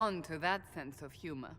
On to that sense of humor.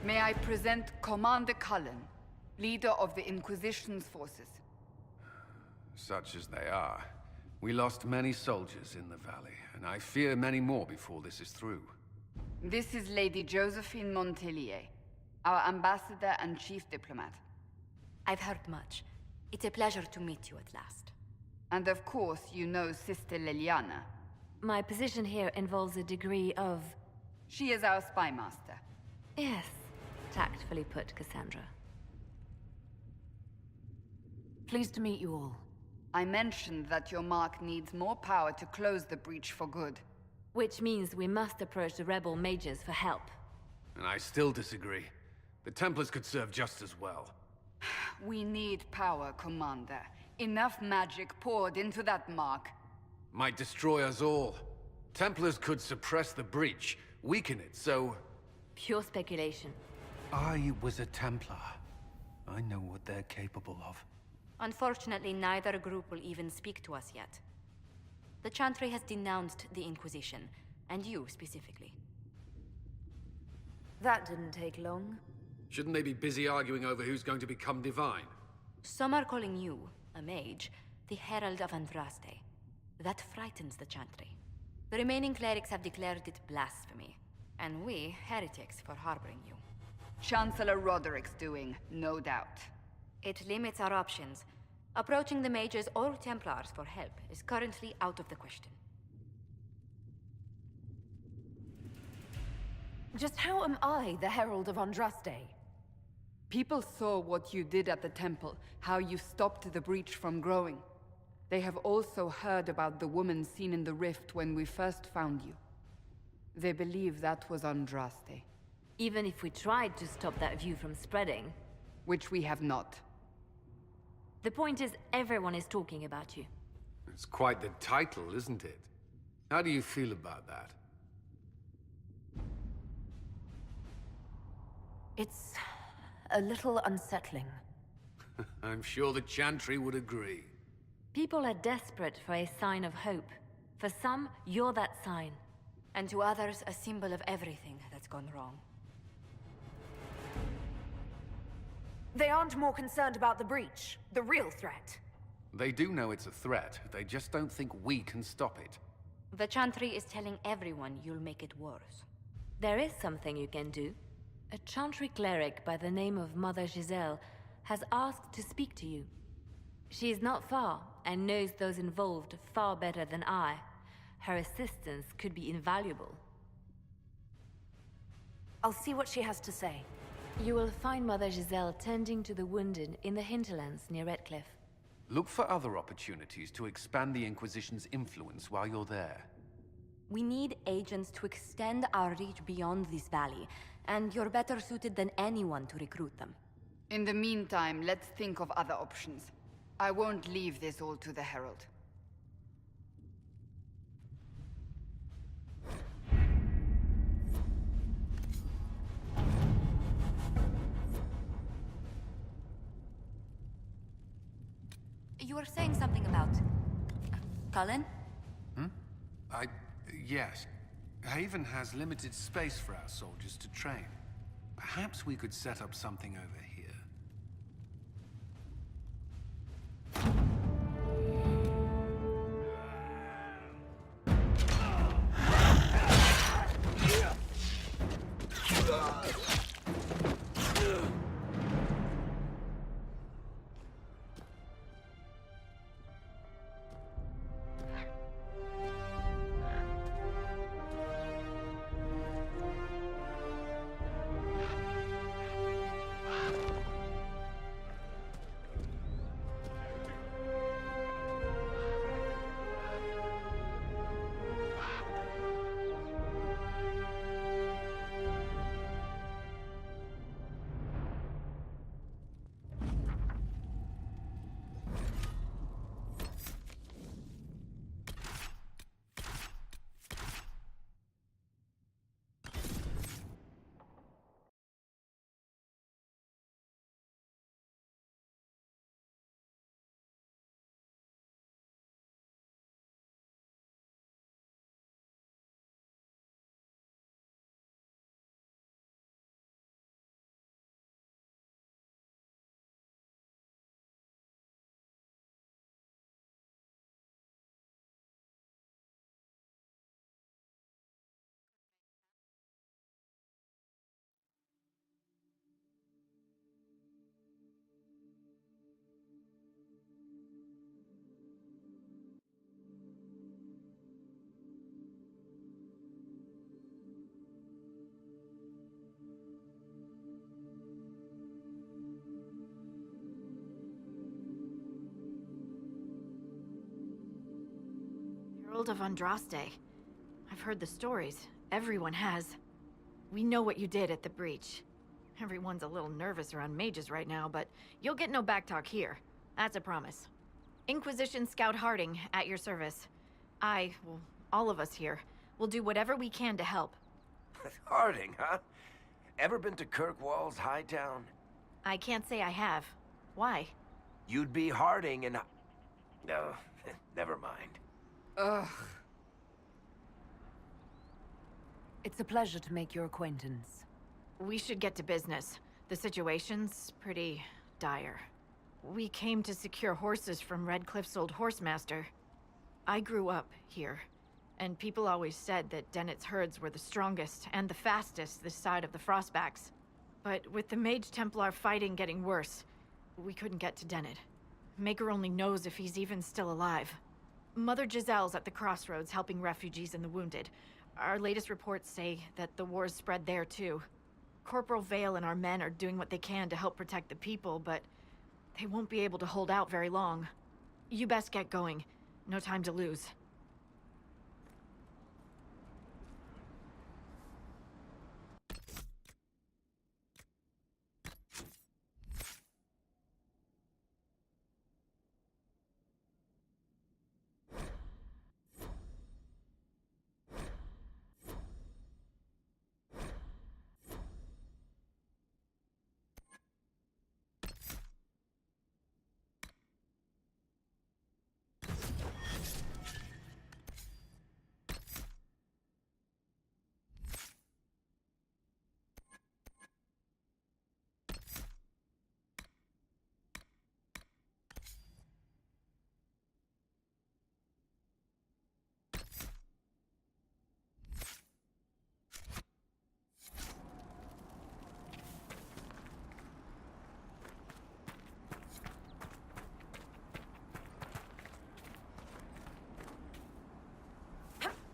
May I present Commander Cullen, leader of the Inquisition's forces. Such as they are. We lost many soldiers in the valley, and I fear many more before this is through. This is Lady Josephine Montelier, our ambassador and chief diplomat. I've heard much. It's a pleasure to meet you at last. And of course, you know Sister Liliana. My position here involves a degree of... She is our spy master. Yes, tactfully put, Cassandra. Pleased to meet you all. I mentioned that your mark needs more power to close the breach for good. Which means we must approach the rebel mages for help. And I still disagree. The Templars could serve just as well. We need power, Commander. Enough magic poured into that mark. Might destroy us all. Templars could suppress the breach, weaken it, so... Pure speculation. I was a Templar. I know what they're capable of. Unfortunately, neither group will even speak to us yet. The Chantry has denounced the Inquisition, and you specifically. That didn't take long. Shouldn't they be busy arguing over who's going to become divine? Some are calling you, a mage, the Herald of Andraste. That frightens the Chantry. The remaining clerics have declared it blasphemy, and we, heretics, for harboring you. Chancellor Roderick's doing, no doubt. It limits our options. Approaching the mages or Templars for help is currently out of the question. Just how am I the Herald of Andraste? People saw what you did at the temple, how you stopped the breach from growing. They have also heard about the woman seen in the rift when we first found you. They believe that was Andraste. Even if we tried to stop that view from spreading... Which we have not. The point is, everyone is talking about you. It's quite the title, isn't it? How do you feel about that? It's a little unsettling. I'm sure the Chantry would agree. People are desperate for a sign of hope. For some, you're that sign. And to others, a symbol of everything that's gone wrong. They aren't more concerned about the breach, the real threat. They do know it's a threat. They just don't think we can stop it. The Chantry is telling everyone you'll make it worse. There is something you can do. A Chantry cleric by the name of Mother Giselle has asked to speak to you. She is not far and knows those involved far better than I. Her assistance could be invaluable. I'll see what she has to say. You will find Mother Giselle tending to the wounded in the hinterlands near Redcliffe. Look for other opportunities to expand the Inquisition's influence while you're there. We need agents to extend our reach beyond this valley, and you're better suited than anyone to recruit them. In the meantime, let's think of other options. I won't leave this all to the Herald. You were saying something about... Cullen? Yes. Haven has limited space for our soldiers to train. Perhaps we could set up something over here. world of Andraste. I've heard the stories. Everyone has. We know what you did at the breach. Everyone's a little nervous around mages right now, but you'll get no backtalk here. That's a promise. Inquisition Scout Harding, at your service. Well, all of us here, will do whatever we can to help. Harding, huh? Ever been to Kirkwall's Hightown? I can't say I have. Why? You'd be Harding and... No, never mind. Ugh. It's a pleasure to make your acquaintance. We should get to business. The situation's pretty dire. We came to secure horses from Redcliffe's old horsemaster. I grew up here, and people always said that Dennett's herds were the strongest and the fastest this side of the Frostbacks. But with the Mage Templar fighting getting worse, we couldn't get to Dennett. Maker only knows if he's even still alive. Mother Giselle's at the crossroads helping refugees and the wounded. Our latest reports say that the war's spread there too. Corporal Vale and our men are doing what they can to help protect the people, but they won't be able to hold out very long. You best get going. No time to lose.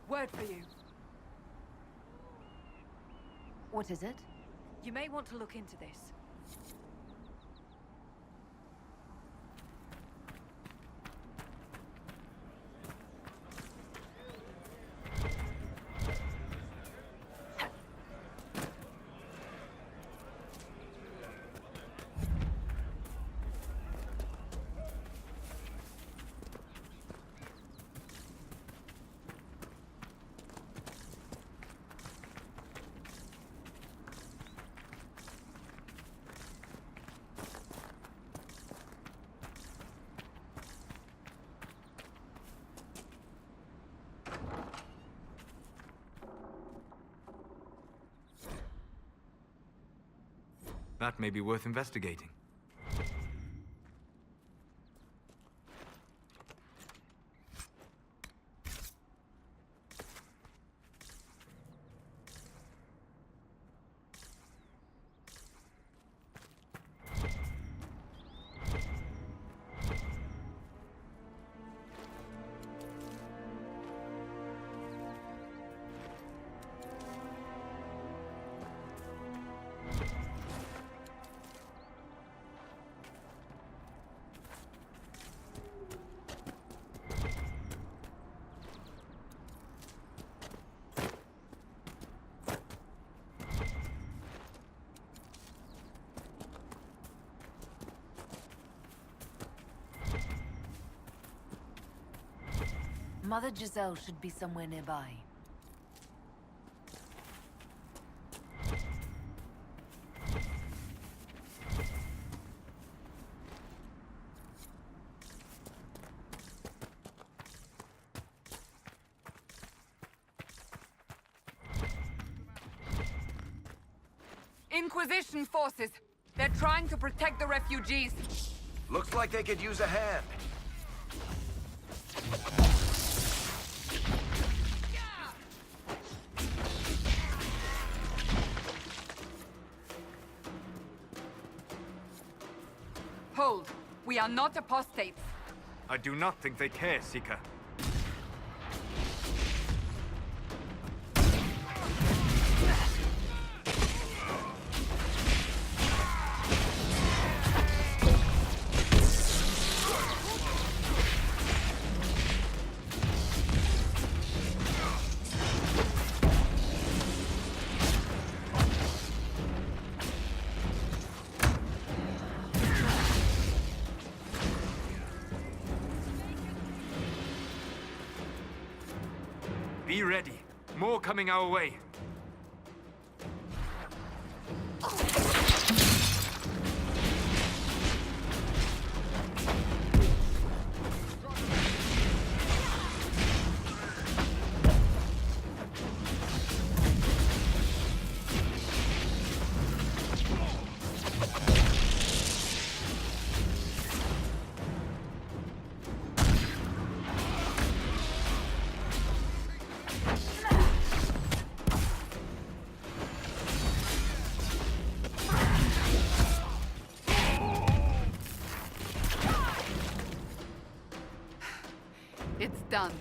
Word for you. What is it? You may want to look into this. That may be worth investigating. Mother Giselle should be somewhere nearby. Inquisition forces! They're trying to protect the refugees! Looks like they could use a hand. Hold! We are not apostates! I do not think they care, Seeker. Be ready. More coming our way. It's done.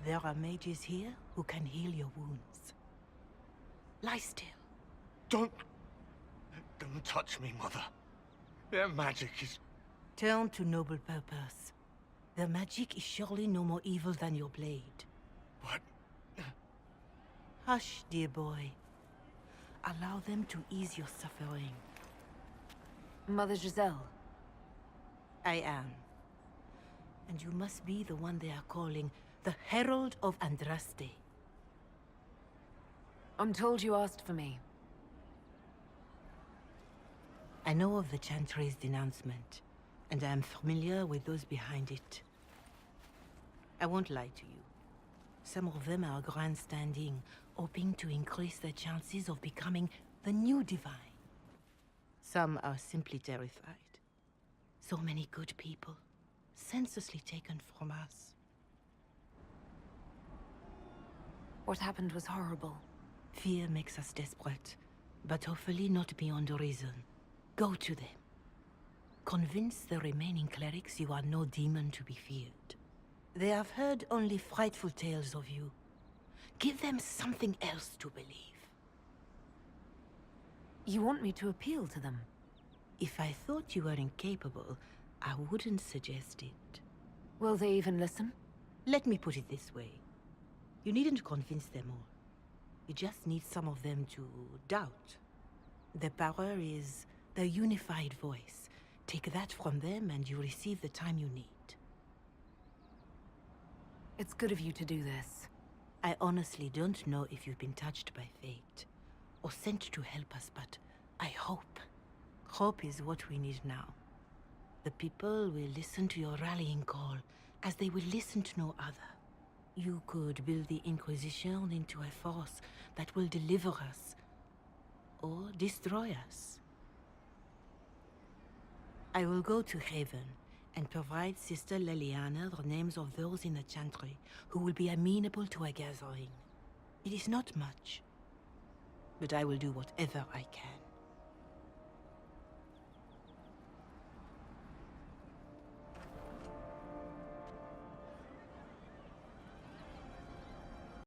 There are mages here who can heal your wounds. Lie still. Don't touch me, Mother. Their magic is... Turn to noble purpose. Their magic is surely no more evil than your blade. What? Hush, dear boy. Allow them to ease your suffering. Mother Giselle. I am. And you must be the one they are calling the Herald of Andraste. I'm told you asked for me. I know of the Chantry's denouncement, and I am familiar with those behind it. I won't lie to you. Some of them are grandstanding, hoping to increase their chances of becoming the new divine. Some are simply terrified. So many good people, senselessly taken from us. What happened was horrible. Fear makes us desperate, but hopefully not beyond reason. Go to them. Convince the remaining clerics you are no demon to be feared. They have heard only frightful tales of you. Give them something else to believe. You want me to appeal to them? If I thought you were incapable, I wouldn't suggest it. Will they even listen? Let me put it this way. You needn't convince them all. You just need some of them to doubt. Their power is their unified voice. Take that from them and you receive the time you need. It's good of you to do this. I honestly don't know if you've been touched by fate, or sent to help us, but I hope. Hope is what we need now. The people will listen to your rallying call, as they will listen to no other. You could build the Inquisition into a force that will deliver us, or destroy us. I will go to Haven and provide Sister Leliana the names of those in the Chantry who will be amenable to a gathering. It is not much, but I will do whatever I can.